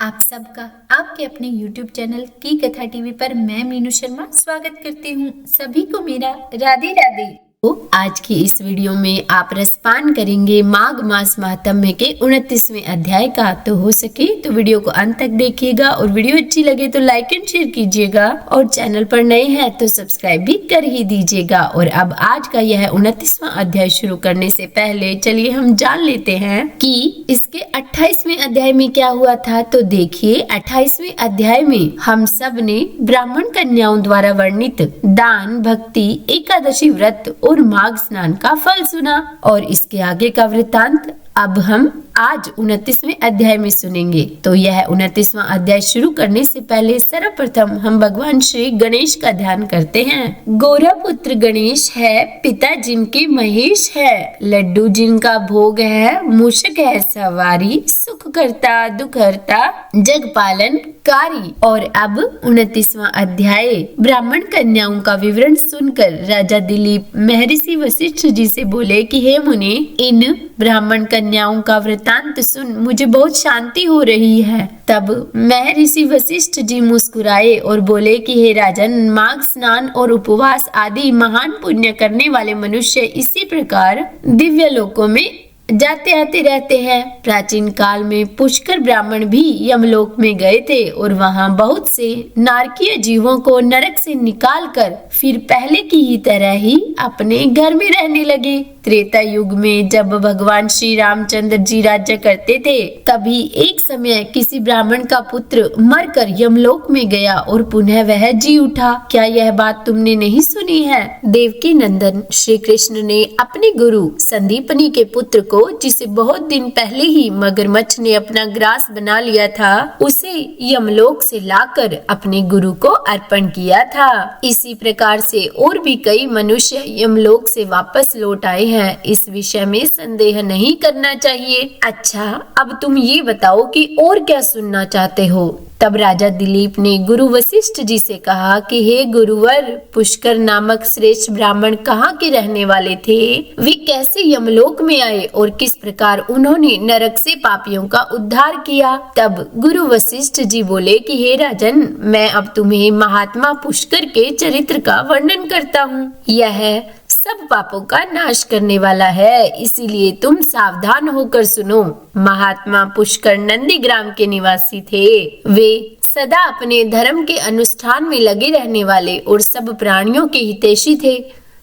आप सबका आपके अपने YouTube चैनल की कथा टीवी पर मैं मीनू शर्मा स्वागत करती हूँ। सभी को मेरा राधे राधे। तो आज की इस वीडियो में आप रसपान करेंगे माघ मास महात्म्य के 29वें अध्याय का। तो हो सके तो वीडियो को अंत तक देखिएगा और वीडियो अच्छी लगे तो लाइक एंड शेयर कीजिएगा और चैनल पर नए हैं तो सब्सक्राइब भी कर ही दीजिएगा। और अब आज का यह 29वां अध्याय शुरू करने से पहले चलिए हम जान लेते हैं कि इसके 28वें अध्याय में क्या हुआ था। तो देखिए 28वें अध्याय में हम सब ने ब्राह्मण कन्याओं द्वारा वर्णित दान, भक्ति, एकादशी व्रत और माघ स्नान का फल सुना और इसके आगे का वृतांत अब हम आज 29वें अध्याय में सुनेंगे। तो यह 29वां अध्याय शुरू करने से पहले सर्वप्रथम हम भगवान श्री गणेश का ध्यान करते हैं। गौरा पुत्र गणेश है, पिता जिनके महेश है, लड्डू जिनका भोग है, मूषक है सवारी, सुख करता दुख हरता, जग पालन कारी। और अब 29वां अध्याय ब्राह्मण कन्याओं का विवरण सुनकर राजा दिलीप महर्षि वशिष्ठ जी से बोले कि हे मुनि, इन ब्राह्मण कन्याओं का वृतांत सुन मुझे बहुत शांति हो रही है। तब महर्षि वशिष्ठ जी मुस्कुराए और बोले कि हे राजन, माघ स्नान और उपवास आदि महान पुण्य करने वाले मनुष्य इसी प्रकार दिव्य लोकों में जाते आते रहते हैं। प्राचीन काल में पुष्कर ब्राह्मण भी यमलोक में गए थे और वहां बहुत से नारकीय जीवों को नरक से निकालकर फिर पहले की ही तरह ही अपने घर में रहने लगे। त्रेता युग में जब भगवान श्री रामचंद्र जी राज्य करते थे, तभी एक समय किसी ब्राह्मण का पुत्र मरकर यमलोक में गया और पुनः वह जी उठा। क्या यह बात तुमने नहीं सुनी है? देवकी नंदन श्री कृष्ण ने अपने गुरु संदीपनी के पुत्र को, जिसे बहुत दिन पहले ही मगरमच्छ ने अपना ग्रास बना लिया था, उसे यमलोक से लाकर अपने गुरु को अर्पण किया था। इसी प्रकार से और भी कई मनुष्य यमलोक से वापस लौट आए हैं। इस विषय में संदेह नहीं करना चाहिए। अच्छा, अब तुम ये बताओ कि और क्या सुनना चाहते हो? तब राजा दिलीप ने गुरु वशिष्ठ जी से कहा कि हे गुरुवर, पुष्कर नामक श्रेष्ठ ब्राह्मण कहाँ के रहने वाले थे? वे कैसे यमलोक में आए और किस प्रकार उन्होंने नरक से पापियों का उद्धार किया? तब गुरु वशिष्ठ जी बोले कि हे राजन, मैं अब तुम्हें महात्मा पुष्कर के चरित्र का वर्णन करता हूँ। यह सब पापों का नाश करने वाला है, इसीलिए तुम सावधान होकर सुनो। महात्मा पुष्कर नंदीग्राम के निवासी थे। वे सदा अपने धर्म के अनुष्ठान में लगे रहने वाले और सब प्राणियों के हितैषी थे।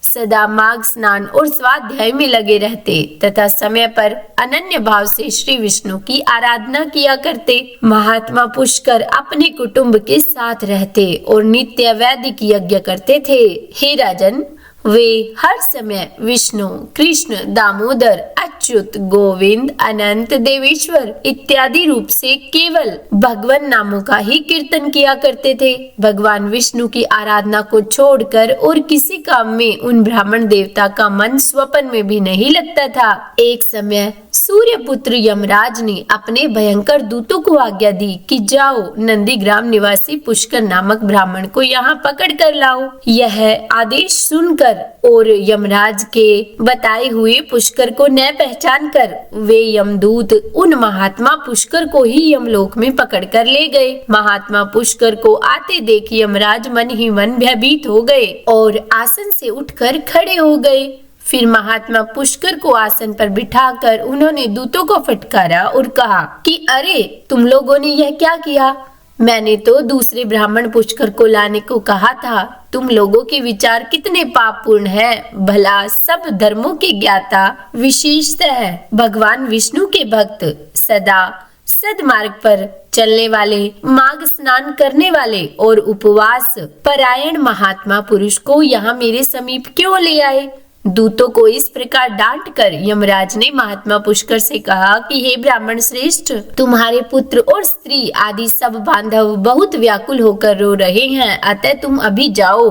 सदा माघ स्नान और स्वाध्याय में लगे रहते तथा समय पर अनन्य भाव से श्री विष्णु की आराधना किया करते। महात्मा पुष्कर अपने कुटुंब के साथ रहते और नित्य वैदिक यज्ञ करते थे। हे राजन, वे हर समय विष्णु, कृष्ण, दामोदर, अच्युत, गोविंद, अनंत, देवेश्वर इत्यादि रूप से केवल भगवान नामों का ही कीर्तन किया करते थे। भगवान विष्णु की आराधना को छोड़कर और किसी काम में उन ब्राह्मण देवता का मन स्वप्न में भी नहीं लगता था। एक समय सूर्य पुत्र यमराज ने अपने भयंकर दूतों को आज्ञा दी कि जाओ, नंदीग्राम निवासी पुष्कर नामक ब्राह्मण को यहाँ पकड़ कर लाओ। यह आदेश सुनकर और यमराज के बताए हुए पुष्कर को न पहचान कर वे यमदूत उन महात्मा पुष्कर को ही यमलोक में पकड़ कर ले गए। महात्मा पुष्कर को आते देख यमराज मन ही मन भयभीत हो गए और आसन से उठकर खड़े हो गए। फिर महात्मा पुष्कर को आसन पर बिठाकर उन्होंने दूतों को फटकारा और कहा कि अरे, तुम लोगों ने यह क्या किया? मैंने तो दूसरे ब्राह्मण पुष्कर को लाने को कहा था। तुम लोगों के विचार कितने पापपूर्ण हैं। भला सब धर्मों के ज्ञाता, विशेषतः भगवान विष्णु के भक्त, सदा सद्मार्ग पर चलने वाले, माघ स्नान करने वाले और उपवास परायण महात्मा पुरुष को यहाँ मेरे समीप क्यों ले आए? दूतों को इस प्रकार डांट कर यमराज ने महात्मा पुष्कर से कहा कि हे ब्राह्मण श्रेष्ठ, तुम्हारे पुत्र और स्त्री आदि सब बांधव बहुत व्याकुल होकर रो रहे हैं, अतः तुम अभी जाओ।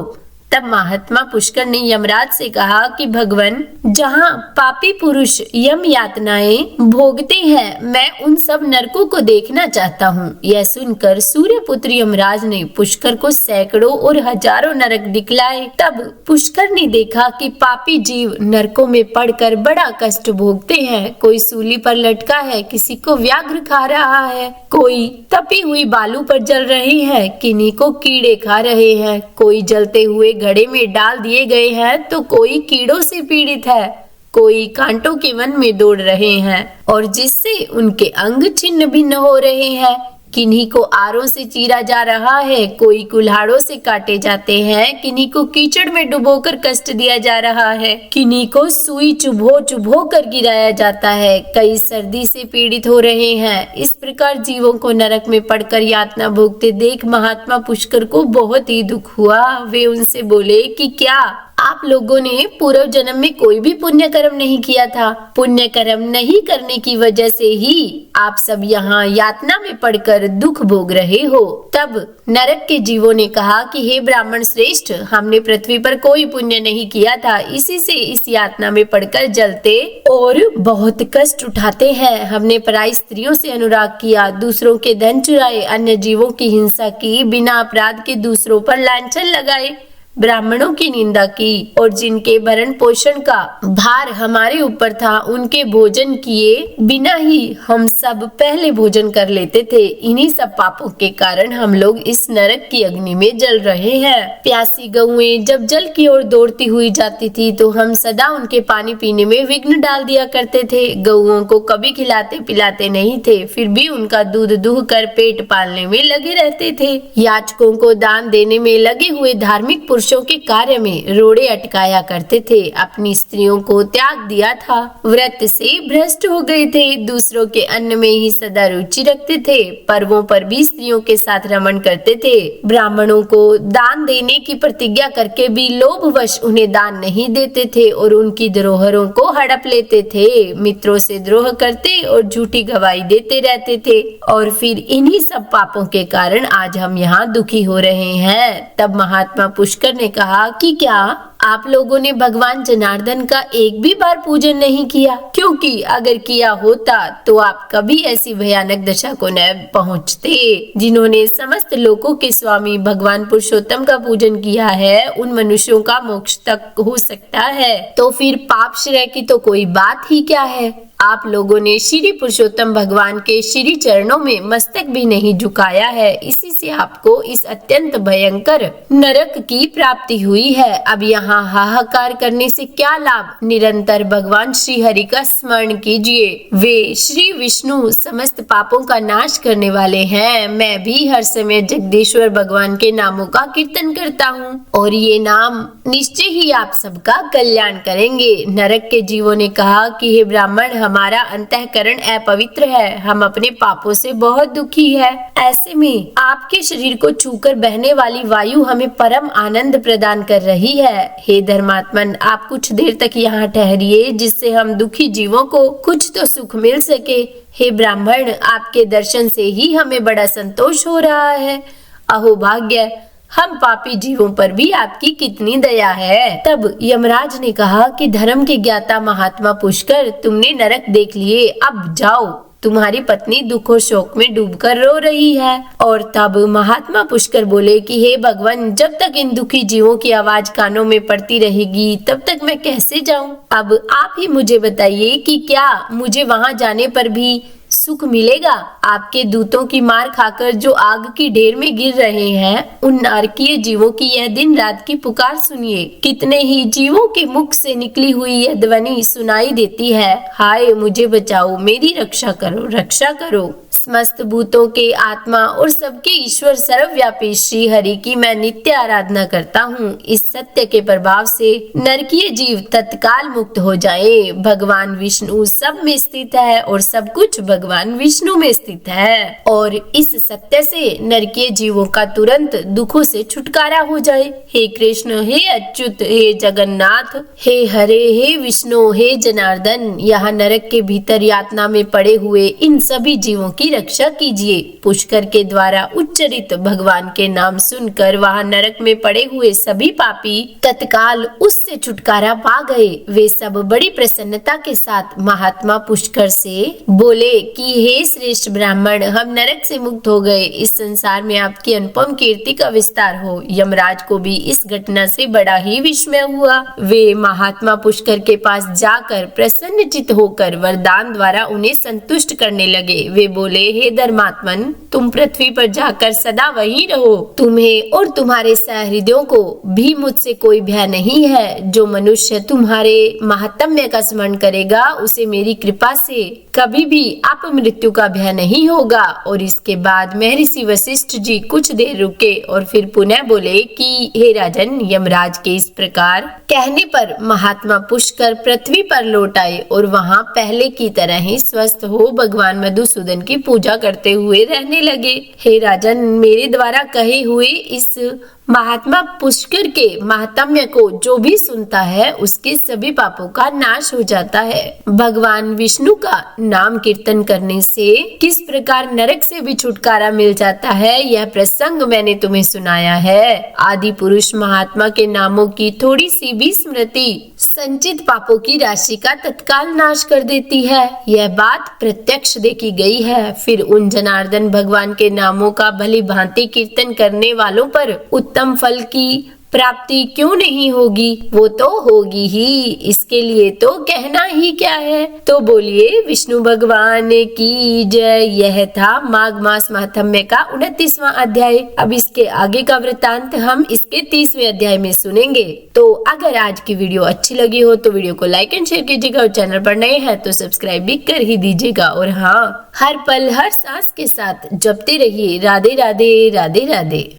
तब महात्मा पुष्कर ने यमराज से कहा कि भगवान, जहाँ पापी पुरुष यम यातनाएं भोगते हैं, मैं उन सब नरकों को देखना चाहता हूँ। यह सुनकर सूर्यपुत्र यमराज ने पुष्कर को सैकड़ों और हजारों नरक दिखलाए। तब पुष्कर ने देखा कि पापी जीव नरकों में पड़कर बड़ा कष्ट भोगते हैं। कोई सूली पर लटका है, किसी को व्याघ्र खा रहा है, कोई तपी हुई बालू पर जल रहे हैं, किन्हीं को कीड़े खा रहे हैं, कोई जलते हुए घड़े में डाल दिए गए हैं, तो कोई कीड़ों से पीड़ित है, कोई कांटों के वन में दौड़ रहे हैं और जिससे उनके अंग छिन्न भिन्न हो रहे हैं। किन्हीं को आरों से चीरा जा रहा है, कोई कुल्हाड़ों से काटे जाते हैं, किन्हीं को कीचड़ में डुबोकर कष्ट दिया जा रहा है, किन्हीं को सुई चुभो कर गिराया जाता है, कई सर्दी से पीड़ित हो रहे हैं। इस प्रकार जीवों को नरक में पड़कर यातना भोगते देख महात्मा पुष्कर को बहुत ही दुख हुआ। वे उनसे बोले कि क्या आप लोगों ने पूर्व जन्म में कोई भी पुण्य कर्म नहीं किया था? पुण्य कर्म नहीं करने की वजह से ही आप सब यहाँ यातना में पड़कर दुख भोग रहे हो। तब नरक के जीवों ने कहा कि हे ब्राह्मण श्रेष्ठ, हमने पृथ्वी पर कोई पुण्य नहीं किया था, इसी से इस यातना में पड़कर जलते और बहुत कष्ट उठाते हैं। हमने पराई स्त्रियों से अनुराग किया, दूसरों के धन चुराए, अन्य जीवों की हिंसा की, बिना अपराध के दूसरों पर लांछन लगाए, ब्राह्मणों की निंदा की और जिनके भरण पोषण का भार हमारे ऊपर था, उनके भोजन किए बिना ही हम सब पहले भोजन कर लेते थे। इन्हीं सब पापों के कारण हम लोग इस नरक की अग्नि में जल रहे हैं। प्यासी गौएं जब जल की ओर दौड़ती हुई जाती थी तो हम सदा उनके पानी पीने में विघ्न डाल दिया करते थे। गौओं को कभी खिलाते पिलाते नहीं थे, फिर भी उनका दूध दूह कर पेट पालने में लगे रहते थे। याचकों को दान देने में लगे हुए धार्मिक पुरुषों के कार्य में रोड़े अटकाया करते थे। अपनी स्त्रियों को त्याग दिया था, व्रत से भ्रष्ट हो गए थे, दूसरों के अन्न में ही सदा रुचि रखते थे, पर्वों पर भी स्त्रियों के साथ रमण करते थे। ब्राह्मणों को दान देने की प्रतिज्ञा करके भी लोभवश उन्हें दान नहीं देते थे और उनकी धरोहरों को हड़प लेते थे। मित्रों से द्रोह करते और झूठी गवाही देते रहते थे और फिर इन्हीं सब पापों के कारण आज हम यहाँ दुखी हो रहे हैं। तब महात्मा पुष्कर ने कहा कि क्या आप लोगों ने भगवान जनार्दन का एक भी बार पूजन नहीं किया? क्योंकि अगर किया होता तो आप कभी ऐसी भयानक दशा को न पहुंचते। जिन्होंने समस्त लोकों के स्वामी भगवान पुरुषोत्तम का पूजन किया है, उन मनुष्यों का मोक्ष तक हो सकता है, तो फिर पाप श्रेय की तो कोई बात ही क्या है। आप लोगों ने श्री पुरुषोत्तम भगवान के श्री चरणों में मस्तक भी नहीं झुकाया है, इसी से आपको इस अत्यंत भयंकर नरक की प्राप्ति हुई है। अब यहाँ हाहाकार करने से क्या लाभ? निरंतर भगवान श्री हरि का स्मरण कीजिए, वे श्री विष्णु समस्त पापों का नाश करने वाले हैं। मैं भी हर समय जगदीश्वर भगवान के नामों का कीर्तन करता हूँ और ये नाम निश्चय ही आप सबका कल्याण करेंगे। नरक के जीवों ने कहा कि हे ब्राह्मण, हमारा अंतःकरण अपवित्र है, हम अपने पापों से बहुत दुखी है। ऐसे में आपके शरीर को छूकर बहने वाली वायु हमें परम आनंद प्रदान कर रही है। हे धर्मात्मन, आप कुछ देर तक यहाँ ठहरिए, जिससे हम दुखी जीवों को कुछ तो सुख मिल सके। हे ब्राह्मण, आपके दर्शन से ही हमें बड़ा संतोष हो रहा है। अहो भाग्य, हम पापी जीवों पर भी आपकी कितनी दया है। तब यमराज ने कहा कि धर्म के ज्ञाता महात्मा पुष्कर, तुमने नरक देख लिए, अब जाओ। तुम्हारी पत्नी दुख और शोक में डूबकर रो रही है। और तब महात्मा पुष्कर बोले कि हे भगवान, जब तक इन दुखी जीवों की आवाज कानों में पड़ती रहेगी तब तक मैं कैसे जाऊं? अब आप ही मुझे बताइए कि क्या मुझे वहां जाने पर भी सुख मिलेगा? आपके दूतों की मार खाकर जो आग की ढेर में गिर रहे हैं, उन नारकीय जीवों की यह दिन रात की पुकार सुनिए। कितने ही जीवों के मुख से निकली हुई यह ध्वनि सुनाई देती है, हाय मुझे बचाओ, मेरी रक्षा करो, रक्षा करो। समस्त भूतों के आत्मा और सबके ईश्वर सर्वव्यापी श्री हरि की मैं नित्य आराधना करता हूँ। इस सत्य के प्रभाव से नरकीय जीव तत्काल मुक्त हो जाए। भगवान विष्णु सब में स्थित है और सब कुछ भगवान विष्णु में स्थित है, और इस सत्य से नरकीय जीवों का तुरंत दुखों से छुटकारा हो जाए। हे कृष्ण, हे अच्युत, हे जगन्नाथ, हे हरे, हे विष्णु, हे जनार्दन, यहाँ नरक के भीतर यातना में पड़े हुए इन सभी जीवों की रक्षा कीजिए। पुष्कर के द्वारा उच्च उच्चरित भगवान के नाम सुनकर वहां नरक में पड़े हुए सभी पापी तत्काल उससे छुटकारा पा गए। वे सब बड़ी प्रसन्नता के साथ महात्मा पुष्कर से बोले कि हे श्रेष्ठ ब्राह्मण, हम नरक से मुक्त हो गए। इस संसार में आपकी अनुपम कीर्ति का विस्तार हो। यमराज को भी इस घटना से बड़ा ही विस्मय हुआ। वे महात्मा पुष्कर के पास जाकर प्रसन्नचित्त होकर वरदान द्वारा उन्हें संतुष्ट करने लगे। वे बोले, हे धर्मात्मन, तुम पृथ्वी पर जाकर सदा वहीं रहो। तुम्हें और तुम्हारे सहृदयों को भी मुझसे कोई भय नहीं है। जो मनुष्य तुम्हारे महात्म्य का स्मरण करेगा उसे मेरी कृपा से कभी भी अपमृत्यु का भय नहीं होगा। और इसके बाद महर्षि वशिष्ठ जी कुछ देर रुके और फिर पुनः बोले कि हे राजन, यमराज के इस प्रकार कहने पर महात्मा पुष्कर पृथ्वी पर लौट आए और वहां पहले की तरह ही स्वस्थ हो भगवान मधुसूदन की पूजा करते हुए रहने लगे। हे राजन, मेरे द्वारा कहे हुए इस महात्मा पुष्कर के महात्म्य को जो भी सुनता है उसके सभी पापों का नाश हो जाता है। भगवान विष्णु का नाम कीर्तन करने से किस प्रकार नरक से भी छुटकारा मिल जाता है, यह प्रसंग मैंने तुम्हें सुनाया है। आदि पुरुष महात्मा के नामों की थोड़ी सी भी स्मृति संचित पापों की राशि का तत्काल नाश कर देती है। यह बात प्रत्यक्ष देखी गई है। फिर उन जनार्दन भगवान के नामों का भली भांति कीर्तन करने वालों पर उत्तम फल की प्राप्ति क्यों नहीं होगी? वो तो होगी ही, इसके लिए तो कहना ही क्या है। तो बोलिए विष्णु भगवान की जय। यह था माघ मास महात्म्य का 29वां अध्याय। अब इसके आगे का वृतांत हम इसके 30वें अध्याय में सुनेंगे। तो अगर आज की वीडियो अच्छी लगी हो तो वीडियो को लाइक एंड शेयर कीजिएगा और चैनल पर नए हैं तो सब्सक्राइब भी कर ही दीजिएगा। और हाँ, हर पल हर सांस के साथ जपते रहिए राधे राधे राधे राधे।